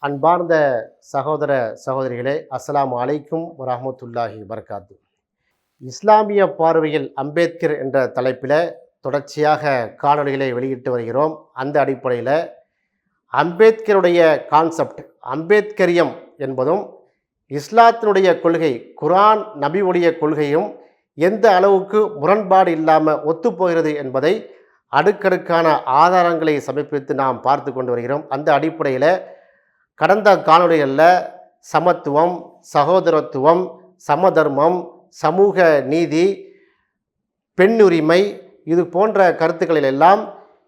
அன்பார்ந்த சகோதர சகோதரிகளே, அஸ்ஸலாமு அலைக்கும் வரஹ்மத்துல்லாஹி வபரகாத்து. இஸ்லாமிய பார்வையில் அம்பேத்கர் என்ற தலைப்பில் தொடர்ச்சியாக காணொளிகளை வெளியிட்டு வருகிறோம். அந்த அடிப்படையில் அம்பேத்கருடைய கான்செப்ட், அம்பேத்கரியம் என்பதும் இஸ்லாத்தினுடைய கொள்கை, குர்ஆன் நபியுடைய கொள்கையும் எந்த அளவுக்கு முரண்பாடு இல்லாமல் ஒத்துப்போகிறது என்பதை அடுக்கடுக்கான ஆதாரங்களை சமர்ப்பித்து நாம் பார்த்து கொண்டு வருகிறோம். அந்த அடிப்படையில் கடந்த காணொளிகளில் சமத்துவம், சகோதரத்துவம், சமதர்மம், சமூக நீதி, பெண்ணுரிமை இது போன்ற கருத்துக்களில் எல்லாம்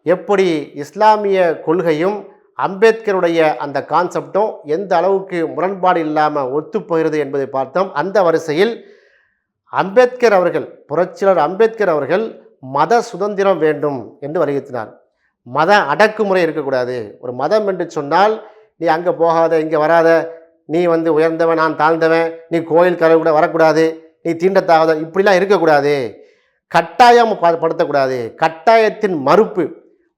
எப்படி இஸ்லாமிய கொள்கையும் அம்பேத்கருடைய அந்த கான்செப்டும் எந்த அளவுக்கு முரண்பாடு இல்லாமல் ஒத்துப்போகிறது என்பதை பார்த்தோம். அந்த வரிசையில் அம்பேத்கர் அவர்கள், புரட்சியாளர் அம்பேத்கர் அவர்கள் மத சுதந்திரம் வேண்டும் என்று வலியுறுத்தினார். மத அடக்குமுறை இருக்கக்கூடாது. ஒரு மதம் என்று சொன்னால் நீ அங்கே போகாத, இங்கே வராத, நீ உயர்ந்தவன், நான் தாழ்ந்தவன், நீ கோயில் கரை கூட வரக்கூடாது, நீ தீண்டத்தாகாத, இப்படிலாம் இருக்கக்கூடாது. கட்டாயம் படுத்தக்கூடாது. கட்டாயத்தின் மறுப்பு,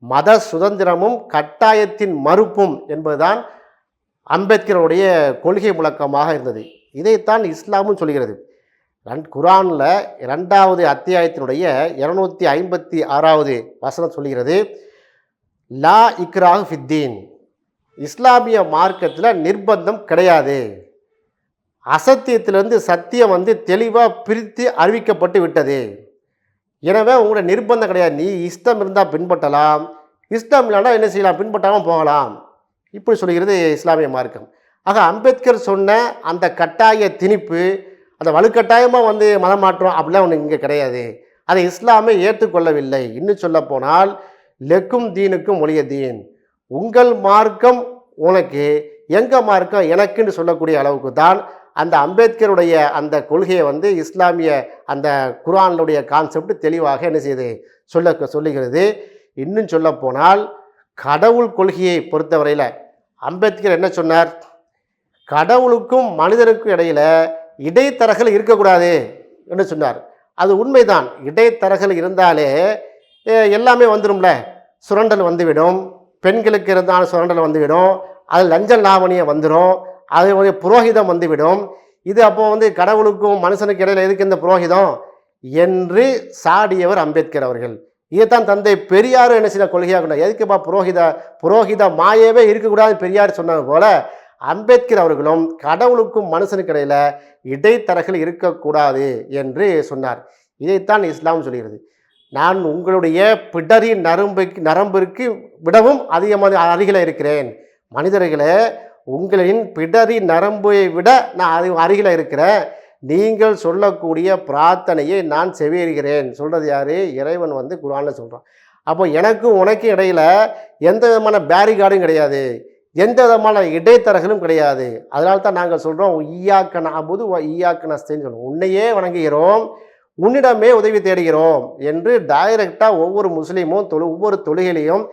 மத சுதந்திரமும் கட்டாயத்தின் மறுப்பும் என்பதுதான் அம்பேத்கருடைய கொள்கை முழக்கமாக இருந்தது. இதைத்தான் இஸ்லாமும் சொல்கிறது. குர்ஆனில் 2வது அத்தியாயத்தினுடைய 256வது வசனம் சொல்கிறது, லா இக்ராஹ் ஃபித்தீன், இஸ்லாமிய மார்க்கத்தில் நிர்பந்தம் கிடையாது. அசத்தியத்திலிருந்து சத்தியம் தெளிவாக பிரித்து அறிவிக்கப்பட்டு விட்டது. எனவே உங்களோட நிர்பந்தம் கிடையாது. நீ இஷ்டம் இருந்தால் பின்பற்றலாம், இஷ்டம் இல்லைன்னா என்ன செய்யலாம், பின்பற்றாமல் போகலாம். இப்படி சொல்கிறது இஸ்லாமிய மார்க்கம். ஆக அம்பேத்கர் சொன்ன அந்த கட்டாய திணிப்பு, அந்த வலுக்கட்டாயமாக மதம் மாற்றம் அப்படிலாம் ஒன்று இங்கே கிடையாது. அதை இஸ்லாமை ஏற்றுக்கொள்ளவில்லை. இன்னும் சொல்ல போனால் லெக்கும் தீனுக்கும் ஒளிய தீன், உங்கள் மார்க்கம் உனக்கு, எங்கள் மார்க்கம் எனக்குன்னு சொல்லக்கூடிய அளவுக்கு தான் அந்த அம்பேத்கருடைய அந்த கொள்கையை இஸ்லாமிய அந்த குர்ஆனுடைய கான்செப்ட் தெளிவாக என்ன செய்யுது, சொல்லுகிறது. இன்னும் சொல்ல போனால் கடவுள் கொள்கையை பொறுத்தவரையில் அம்பேத்கர் என்ன சொன்னார், கடவுளுக்கும் மனிதனுக்கும் இடையில் இடைத்தரகர்கள் இருக்கக்கூடாது என்று சொன்னார். அது உண்மைதான். இடைத்தரகர்கள் இருந்தாலே எல்லாமே வந்துடும்ல. சுரண்டல் வந்துவிடும், பெண்களுக்கு இருந்தாலும் சுரண்டல் வந்துவிடும், அது லஞ்ச லாவணியம் வந்துடும், அது புரோகிதம் வந்துவிடும். இது அப்போ கடவுளுக்கும் மனுஷனுக்கு இடையில் எதுக்கு இந்த புரோகிதம் என்று சாடியவர் அம்பேத்கர் அவர்கள். இதைத்தான் தந்தை பெரியார் என்ன செய்ய கொள்கையாக கொண்டார். எதுக்குப்பா புரோகித மாயவே இருக்கக்கூடாது பெரியார் சொன்னது போல அம்பேத்கர் அவர்களும் கடவுளுக்கும் மனுஷனுக்கு இடையில் இடைத்தரகர்கள் இருக்கக்கூடாது என்று சொன்னார். இதைத்தான் இஸ்லாம் சொல்கிறது. நான் உங்களுடைய பிடரி நரம்பிற்கு விடவும் அதிகமாக அருகில் இருக்கிறேன். மனிதர்களே, உங்களின் பிடரி நரம்பை விட நான் அருகில் இருக்கிறேன். நீங்கள் சொல்லக்கூடிய பிரார்த்தனையை நான் செவியேறுகிறேன். சொல்கிறது யார்? இறைவன் குர்ஆனில் சொல்கிறான். அப்போ எனக்கும் உனக்கும் இடையில் எந்த விதமான பேரிகார்டும் கிடையாது, எந்த விதமான இடைத்தரகலும் கிடையாது. அதனால தான் நாங்கள் சொல்கிறோம், ஈயாக்க நஅபுது வ ஈயாக்க நஸ்தஈன் சொல்கிறோம். உன்னையே வணங்குகிறோம், உன்னிடமே உதவி தேடுகிறோம் என்று டைரெக்டாக ஒவ்வொரு முஸ்லீமும் ஒவ்வொரு தொழுகையிலையும்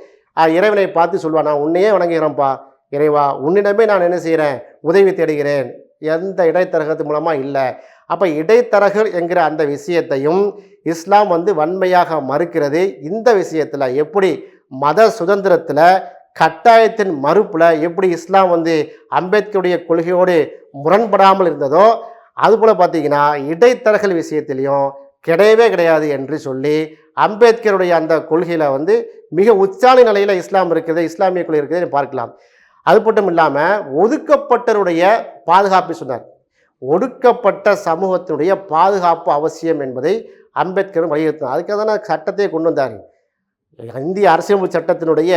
இறைவனை பார்த்து சொல்லுவான், நான் உன்னையே வணங்குகிறோம்ப்பா இறைவா, உன்னிடமே நான் என்ன செய்கிறேன், உதவி தேடுகிறேன், எந்த இடைத்தரகத்து மூலமாக இல்லை. அப்போ இடைத்தரகர் என்கிற அந்த விஷயத்தையும் இஸ்லாம் வன்மையாக மறுக்கிறது. இந்த விஷயத்தில் எப்படி மத சுதந்திரத்தில் கட்டாயத்தின் மறுப்பில் எப்படி இஸ்லாம் அம்பேத்கருடைய கொள்கையோடு முரண்படாமல் இருந்ததோ, அதுபோல் பார்த்தீங்கன்னா இடைத்தரகல் விஷயத்திலையும் கிடையவே கிடையாது என்று சொல்லி அம்பேத்கருடைய அந்த கொள்கையில் மிக உச்சாணி நிலையில் இஸ்லாம் இருக்கிறது, இஸ்லாமிய கொள்கை இருக்கிறது பார்க்கலாம். அது மட்டும் இல்லாமல் ஒதுக்கப்பட்டவருடைய பாதுகாப்பை சொன்னார். ஒடுக்கப்பட்ட சமூகத்தினுடைய பாதுகாப்பு அவசியம் என்பதை அம்பேத்கரும் வலியுறுத்தினார். அதுக்காக தான் சட்டத்தை கொண்டு வந்தார். இந்திய அரசியலமைப்பு சட்டத்தினுடைய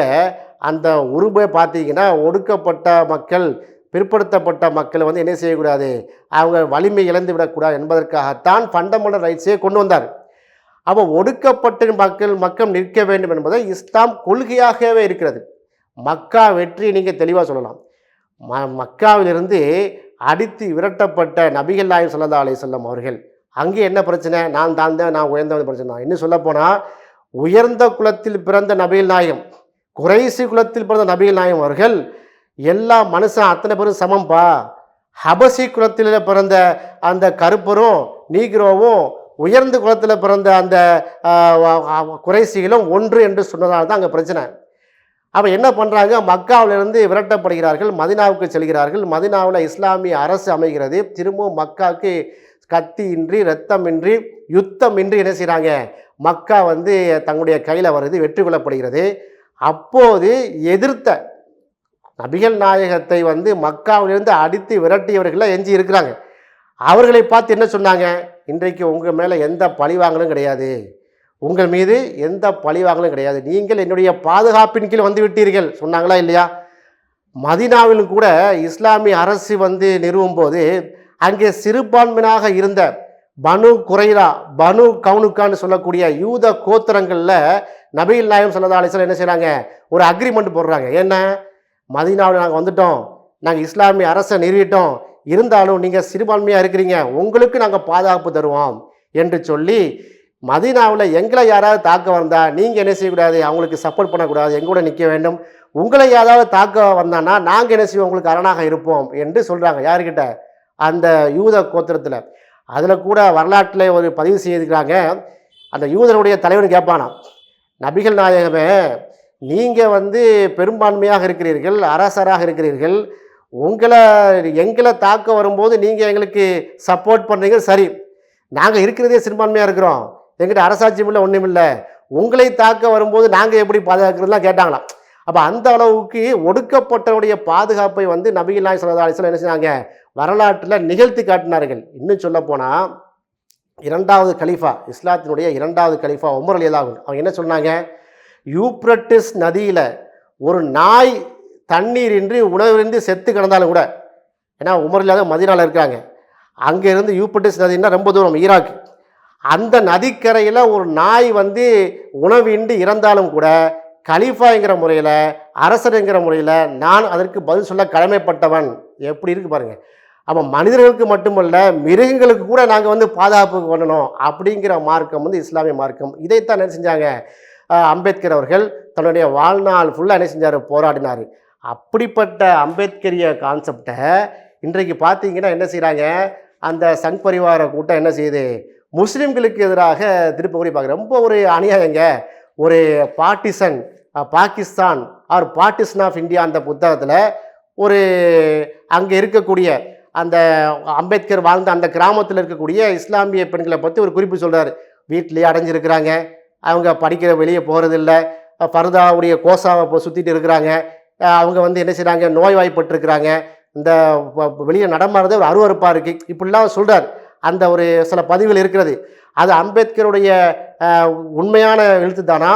அந்த உருவை பார்த்தீங்கன்னா, ஒடுக்கப்பட்ட மக்கள், பிற்படுத்தப்பட்ட மக்களை என்ன செய்யக்கூடாது, அவங்க வலிமை இழந்து விடக்கூடாது என்பதற்காகத்தான் ஃபண்டமெண்டல் ரைட்ஸே கொண்டு வந்தார். அப்போ ஒடுக்கப்பட்ட மக்கள் நிற்க வேண்டும் என்பதை இஸ்லாம் கொள்கையாகவே இருக்கிறது. மக்கா வெற்றி நீங்கள் தெளிவாக சொல்லலாம். மக்காவிலிருந்து அடித்து விரட்டப்பட்ட நபிகள் நாயகம் ஸல்லல்லாஹு அலைஹி வஸல்லம் அவர்கள் அங்கே என்ன பிரச்சனை, நான் தாழ்ந்தேன், நான் உயர்ந்தவன் பிரச்சனை. இன்னும் சொல்லப்போனால் உயர்ந்த குலத்தில் பிறந்த நபிகள் நாயகம், குறைசி குலத்தில் பிறந்த நபிகள் நாயகம் அவர்கள் எல்லா மனுஷன் அத்தனை பேரும் சமம்பா, ஹபசி குலத்தில் பிறந்த அந்த கருப்பரும் நீக்ரோவும் உயர்ந்த குலத்தில் பிறந்த அந்த குறைசிகளும் ஒன்று என்று சொன்னதால் தான் அங்கே பிரச்சனை. அப்போ என்ன பண்ணுறாங்க, மக்காவிலிருந்து விரட்டப்படுகிறார்கள், மதினாவுக்கு செல்கிறார்கள். மதினாவில் இஸ்லாமிய அரசு அமைகிறது. திரும்பவும் மக்காவுக்கு கத்தியின்றி இரத்தமின்றி யுத்தமின்றி என்ன செய்கிறாங்க, மக்கா வந்து தங்களுடைய கையில் வருது, வெற்றி கொள்ளப்படுகிறது. அப்போது எதிர்த்த நபிகள் நாயகத்தை வந்து மக்காவிலிருந்து அடித்து விரட்டியவர்களாக எஞ்சி இருக்கிறாங்க. அவர்களை பார்த்து என்ன சொன்னாங்க, இன்றைக்கு உங்கள் மேலே எந்த பழிவாங்கலும் கிடையாது, உங்கள் மீது எந்த பழிவாங்கலும் கிடையாது, நீங்கள் என்னுடைய பாதுகாப்பின் கீழ் வந்து விட்டீர்கள் சொன்னாங்களா இல்லையா? மதீனாவிலும் கூட இஸ்லாமிய அரசு வந்து நிறுவும் போது அங்கே சிறுபான்மையாக இருந்த பனு குரைரா, பனு கவுனுக்கான்னு சொல்லக்கூடிய யூத கோத்திரங்களில் நபிகள் நாயகம் ஸல்லல்லாஹு அலைஹி வஸல்லம் என்ன செய்கிறாங்க, ஒரு அக்ரிமெண்ட் போடுறாங்க. என்ன, மதீனாவில் நாங்கள் வந்துட்டோம், நாங்கள் இஸ்லாமிய அரசை நிறுவிட்டோம், இருந்தாலும் நீங்கள் சிறுபான்மையாக இருக்கிறீங்க, உங்களுக்கு நாங்கள் பாதுகாப்பு தருவோம் என்று சொல்லி மதீனாவில் எங்களை யாராவது தாக்க வந்தால் நீங்கள் என்ன செய்யக்கூடாது, அவங்களுக்கு சப்போர்ட் பண்ணக்கூடாது, எங்கூட நிற்க வேண்டும். உங்களை யாராவது தாக்க வந்தான்னா நாங்கள் என்ன செய்வோம், உங்களுக்கு அரணாக இருப்போம் என்று சொல்கிறாங்க. யாருக்கிட்ட, அந்த யூத கோத்திரத்தில். அதில் கூட வரலாற்றில் ஒரு பதிவு செய்திருக்கிறாங்க. அந்த யூதனுடைய தலைவன் கேட்பானா, நபிகள் நாயகமே, நீங்கள் வந்து பெரும்பான்மையாக இருக்கிறீர்கள், அரசராக இருக்கிறீர்கள், எங்களை தாக்க வரும்போது நீங்கள் எங்களுக்கு சப்போர்ட் பண்ணுறீங்க, சரி, நாங்கள் இருக்கிறதே சிறுபான்மையாக இருக்கிறோம், எங்கிட்ட அரசாட்சியும் இல்லை ஒன்றும் இல்லை, உங்களை தாக்க வரும்போது நாங்கள் எப்படி பாதுகாக்கிறதுலாம் கேட்டாங்களாம். அப்போ அந்த அளவுக்கு ஒடுக்கப்பட்டவருடைய பாதுகாப்பை வந்து நபிகள் நாயகம் ஸல்லல்லாஹு அலைஹி வஸல்லம் என்ன செஞ்சாங்க, வரலாற்றில் நிகழ்த்தி காட்டினார்கள். இன்னும் சொல்லப்போனால் இரண்டாவது கலீஃபா, இஸ்லாத்தினுடைய இரண்டாவது கலீஃபா உமர் ரலியல்லாஹு அன்ஹு, அவங்க என்ன சொன்னாங்க, யூப்ரட்டிஸ் நதியில் ஒரு நாய் தண்ணீர் இன்றி உணவின்றி செத்து கிடந்தாலும் கூட, ஏன்னா உமர் ரலியல்லாஹு மதீனாவில் இருக்காங்க, அங்கேருந்து யூப்ரட்டிஸ் நதினா ரொம்ப தூரம், ஈராக், அந்த நதிக்கரையில் ஒரு நாய் வந்து உணவின்றி இறந்தாலும் கூட கலீஃபாங்கிற முறையில், அரசருங்கிற முறையில் நான் அதற்கு பதில் சொல்ல கடமைப்பட்டவன். எப்படி இருக்குது பாருங்கள். அப்போ மனிதர்களுக்கு மட்டுமல்ல, மிருகங்களுக்கு கூட நாங்கள் வந்து பாதுகாப்பு பண்ணணும் அப்படிங்கிற மார்க்கம் வந்து இஸ்லாமிய மார்க்கம். இதைத்தான் என்ன செஞ்சாங்க, அம்பேத்கர் அவர்கள் தன்னுடைய வாழ்நாள் ஃபுல்லாக என்ன செஞ்சார், போராடினார். அப்படிப்பட்ட அம்பேத்கரிய கான்செப்டை இன்றைக்கு பார்த்தீங்கன்னா என்ன செய்கிறாங்க, அந்த சங் பரிவார கூட்டம் என்ன செய்யுது, முஸ்லீம்களுக்கு எதிராக திருப்பி பார்க்குற ரொம்ப ஒரு அநியாயங்க. ஒரு partition Pakistan or partition of India அந்த புத்தகத்தில் ஒரு அங்கே இருக்கக்கூடிய அந்த அம்பேத்கர் வாழ்ந்த அந்த கிராமத்தில் இருக்கக்கூடிய இஸ்லாமிய பெண்களை பற்றி ஒரு குறிப்பு சொல்கிறார். வீட்டிலேயே அடைஞ்சிருக்கிறாங்க, அவங்க படிக்கிற வெளியே போகிறதில்ல, ஃபர்தாவுடைய கோசாவை சுற்றிட்டு இருக்கிறாங்க, அவங்க வந்து என்ன செய்கிறாங்க, நோய்வாய்ப்பட்டிருக்கிறாங்க, இந்த வெளியே நடமாடுறதே ஒரு அருவறுப்பாக இருக்குது, இப்படிலாம் சொல்கிறார். அந்த ஒரு சில பதிவுகள் இருக்கிறது. அது அம்பேத்கருடைய உண்மையான எழுத்து தானா,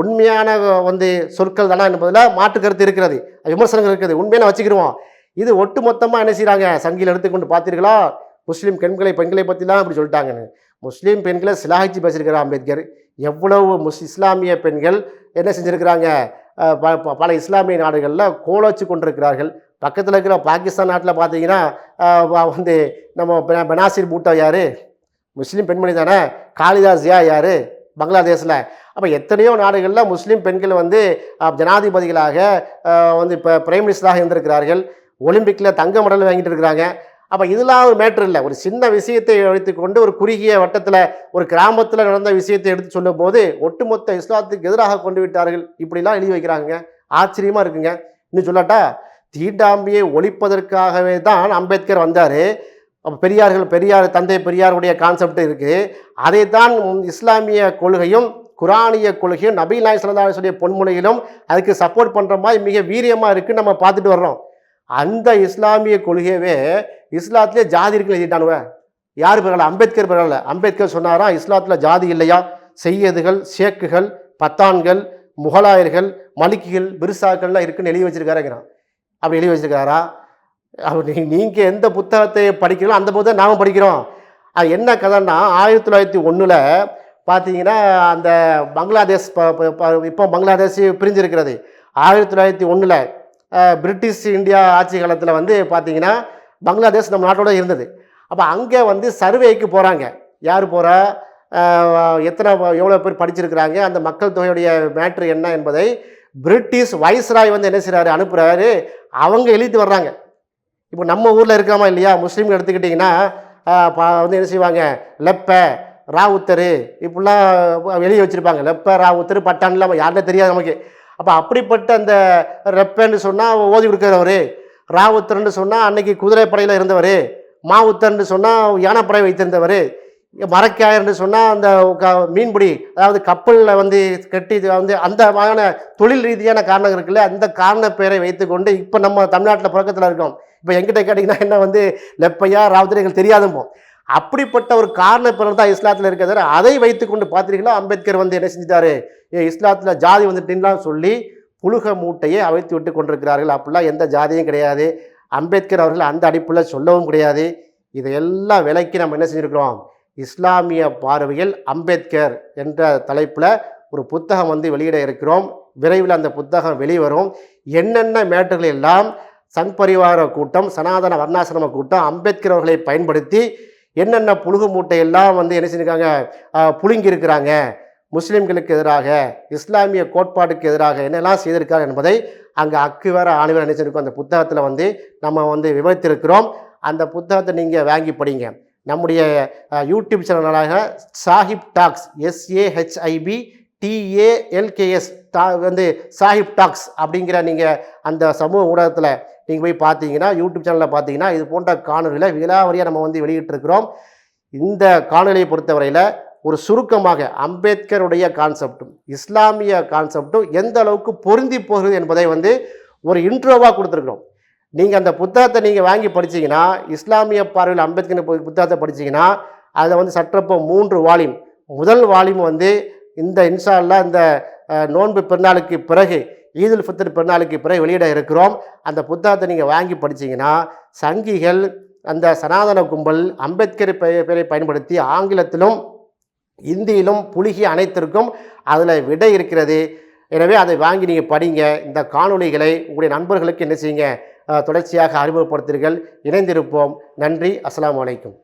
உண்மையான வந்து சொற்கள் தானா என்பதில் மாற்று கருத்து இருக்கிறது, விமர்சனங்கள் இருக்குது. உண்மையான வச்சுக்கிடுவோம். இது ஒட்டு மொத்தமாக என்ன செய்கிறாங்க, சங்கில் எடுத்துக்கொண்டு பார்த்தீர்களா, முஸ்லீம் பெண்களை பற்றிலாம் அப்படி சொல்லிட்டாங்கன்னு. முஸ்லீம் பெண்களை சிலாகிச்சு பேசியிருக்கிறார் அம்பேத்கர். எவ்வளவு இஸ்லாமிய பெண்கள் என்ன செஞ்சுருக்கிறாங்க, பல இஸ்லாமிய நாடுகளில் கோலோச்சு கொண்டிருக்கிறார்கள். பக்கத்தில் இருக்கிற பாகிஸ்தான் நாட்டில் பார்த்தீங்கன்னா வந்து நம்ம பெனாசிர் பூட்டோ யார், முஸ்லீம் பெண்மணி தானே. காளிதாஸ் யார், பங்களாதேஷில். அப்போ எத்தனையோ நாடுகளில் முஸ்லீம் பெண்கள் வந்து ஜனாதிபதிகளாக வந்து இப்போ பிரைம் மினிஸ்டராக இருந்திருக்கிறார்கள், ஒலிம்பிக்கில் தங்க மெடல் வாங்கிட்டு இருக்கிறாங்க. அப்போ இதெல்லாம் ஒரு மேட்ரு இல்லை. ஒரு சின்ன விஷயத்தை எடுத்துக்கொண்டு ஒரு குறுகிய வட்டத்தில் ஒரு கிராமத்தில் நடந்த விஷயத்தை எடுத்து சொல்லும் போது ஒட்டுமொத்த இஸ்லாத்துக்கு எதிராக கொண்டு விட்டார்கள். இப்படிலாம் எழுதி வைக்கிறாங்க, ஆச்சரியமாக இருக்குங்க. இன்னும் சொல்லாட்டா, தீண்டாமையை ஒழிப்பதற்காகவே தான் அம்பேத்கர் வந்தார். பெரியார் தந்தை பெரியாருடைய கான்செப்ட் இருக்குது. அதை தான் இஸ்லாமிய கொள்கையும் குரானிய கொள்கையும் நபிகள் நாயகம் ஸல்லல்லாஹு அலைஹி வஸல்லம் பொன்முனையிலும் அதுக்கு சப்போர்ட் பண்ணுற மாதிரி மிக வீரியமாக இருக்குன்னு நம்ம பார்த்துட்டு வர்றோம். அந்த இஸ்லாமிய கொள்கையவே இஸ்லாத்திலே ஜாதி இருக்குன்னு எழுதிட்டானுவ. யார் பெறல, அம்பேத்கர் பெறல. அம்பேத்கர் சொன்னாரா இஸ்லாத்தில் ஜாதி இல்லையா, செய்யதுகள், ஷேக்குகள், பத்தான்கள், முகலாயர்கள், மலிக்கிகள், பிர்சாக்கள்லாம் இருக்குன்னு எழுதி வச்சிருக்காருங்கிறான். அப்படி எழுதி வச்சிருக்காரா? நீங்கள் எந்த புத்தகத்தை படிக்கிறோம் அந்த புத்தகம் நாம் படிக்கிறோம். அது என்ன கதைன்னா, 1901 பார்த்தீங்கன்னா அந்த பங்களாதேஷ் இப்போ பங்களாதேஷ் பிரிஞ்சிருக்கிறது. 1901 பிரிட்டிஷ் இந்தியா ஆட்சி காலத்தில் வந்து பார்த்தீங்கன்னா பங்களாதேஷ் நம்ம நாட்டோட இருந்தது. அப்போ அங்கே வந்து சர்வேக்கு போகிறாங்க. யார் போகிறா, எவ்வளோ பேர் படிச்சிருக்கிறாங்க, அந்த மக்கள் தொகையுடைய மேட்ரு என்ன என்பதை பிரிட்டிஷ் வைஸ்ராய் வந்து என்ன செய்கிறாரு, அனுப்புகிறாரு. அவங்க எழுதிட்டு வர்றாங்க. இப்போ நம்ம ஊரில் இருக்கிறோமா இல்லையா, முஸ்லீம்கள் எடுத்துக்கிட்டிங்கன்னா வந்து என்ன செய்வாங்க, லெப்ப ராவுத்தர் இப்படிலாம் எழுதி வச்சுருப்பாங்க. லெப்ப ராவுத்தர் பட்டான்லாம் யாருன்னே தெரியாது நமக்கு. அப்போ அப்படிப்பட்ட அந்த ரெப்பன்னு சொன்னால் ஓதி கொடுக்குறவர், ராவுத்தர்ன்னு சொன்னால் அன்னைக்கு குதிரைப்படையில் இருந்தவர், மாவுத்தர்ன்னு சொன்னால் யானைப்படை வைத்திருந்தவர், மரக்காயர்னு சொன்னால் அந்த மீன்பிடி அதாவது கப்பலில் வந்து கட்டி வந்து அந்த மாதிரியான தொழில் ரீதியான காரணம் இருக்குல்ல, அந்த காரண பெயரை வைத்துக்கொண்டு இப்போ நம்ம தமிழ்நாட்டில் புழக்கத்தில் இருக்கோம். இப்போ எங்கிட்ட கேட்டிங்கன்னா என்ன வந்து லெப்பையா ராவுத்தர் எங்களுக்கு தெரியாதுமோ, அப்படிப்பட்ட ஒரு காரண பெயர் தான் இஸ்லாத்தில் இருக்கிறது. அதை வைத்துக்கொண்டு பார்த்தீங்கன்னா அம்பேத்கர் வந்து என்ன செஞ்சிட்டாரு, இஸ்லாத்தில் ஜாதி வந்துட்டுலாம் சொல்லி புழுக மூட்டையை அவைத்து விட்டு கொண்டிருக்கிறார்கள். அப்படிலாம் எந்த ஜாதியும் கிடையாது. அம்பேத்கர் அவர்கள் அந்த அடிப்பில் சொல்லவும் கிடையாது. இதையெல்லாம் விலைக்கு நம்ம என்ன செஞ்சுருக்கிறோம், இஸ்லாமிய பார்வையில் அம்பேத்கர் என்ற தலைப்பில் ஒரு புத்தகம் வந்து வெளியிட இருக்கிறோம். விரைவில் அந்த புத்தகம் வெளிவரும். என்னென்ன மேட்டர்கள் எல்லாம் சங் பரிவார கூட்டம், சனாதன வர்ணாசிரம கூட்டம் அம்பேத்கர் அவர்களை பயன்படுத்தி என்னென்ன புழுகு மூட்டையெல்லாம் வந்து என்ன செஞ்சுருக்காங்க, புழுங்கி இருக்கிறாங்க, முஸ்லீம்களுக்கு எதிராக, இஸ்லாமிய கோட்பாட்டுக்கு எதிராக என்னெல்லாம் செய்திருக்காங்க என்பதை அங்கே அக்கு வேற ஆணிவேற நினைச்சிருக்கோம். அந்த புத்தகத்தில் வந்து நம்ம வந்து விவரித்திருக்கிறோம். அந்த புத்தகத்தை நீங்கள் வாங்கி படிங்க. நம்முடைய யூடியூப் சேனலாக சாஹிப் டாக்ஸ் SAHIBTALKS வந்து சாஹிப் டாக்ஸ் அப்படிங்கிற நீங்கள் அந்த சமூக ஊடகத்தில் நீங்கள் போய் பார்த்தீங்கன்னா, யூடியூப் சேனலில் பார்த்தீங்கன்னா இது போன்ற காணொலியில் விலாவரியாக நம்ம வந்து வெளியிட்டிருக்கிறோம். இந்த காணொலியை பொறுத்தவரையில் ஒரு சுருக்கமாக அம்பேத்கருடைய கான்செப்டும் இஸ்லாமிய கான்செப்டும் எந்த அளவுக்கு பொருந்தி போகிறது என்பதை வந்து ஒரு இன்ட்ரோவாக கொடுத்துருக்குறோம். நீங்கள் அந்த புத்தகத்தை நீங்கள் வாங்கி படித்தீங்கன்னா, இஸ்லாமிய பார்வையில் அம்பேத்கர் புத்தகத்தை படித்தீங்கன்னா, அதை வந்து சற்றப்போ 3 வால்யூம், முதல் வால்யூம் வந்து இந்த இன்ஷா அல்லாஹ் இந்த நோன்பு பெருநாளுக்கு பிறகு, ஈதுல் ஃபித்ர் பெருநாளுக்கு பிறகு வெளியிட இருக்கிறோம். அந்த புத்தகத்தை நீங்கள் வாங்கி படித்தீங்கன்னா, சங்கிகள் அந்த சனாதன கும்பல் அம்பேத்கர் பெயரை பயன்படுத்தி ஆங்கிலத்திலும் இந்தியிலும் புழுகி அனைத்திற்கும் அதில் விடை இருக்கிறது. எனவே அதை வாங்கி நீங்கள் படிங்க. இந்த காணொளிகளை உங்களுடைய நண்பர்களுக்கு என்ன செய்யுங்க, தொடர்ச்சியாக அறிமுகப்படுத்துங்கள். இணைந்திருப்போம். நன்றி. அஸ்ஸலாமு அலைக்கும்.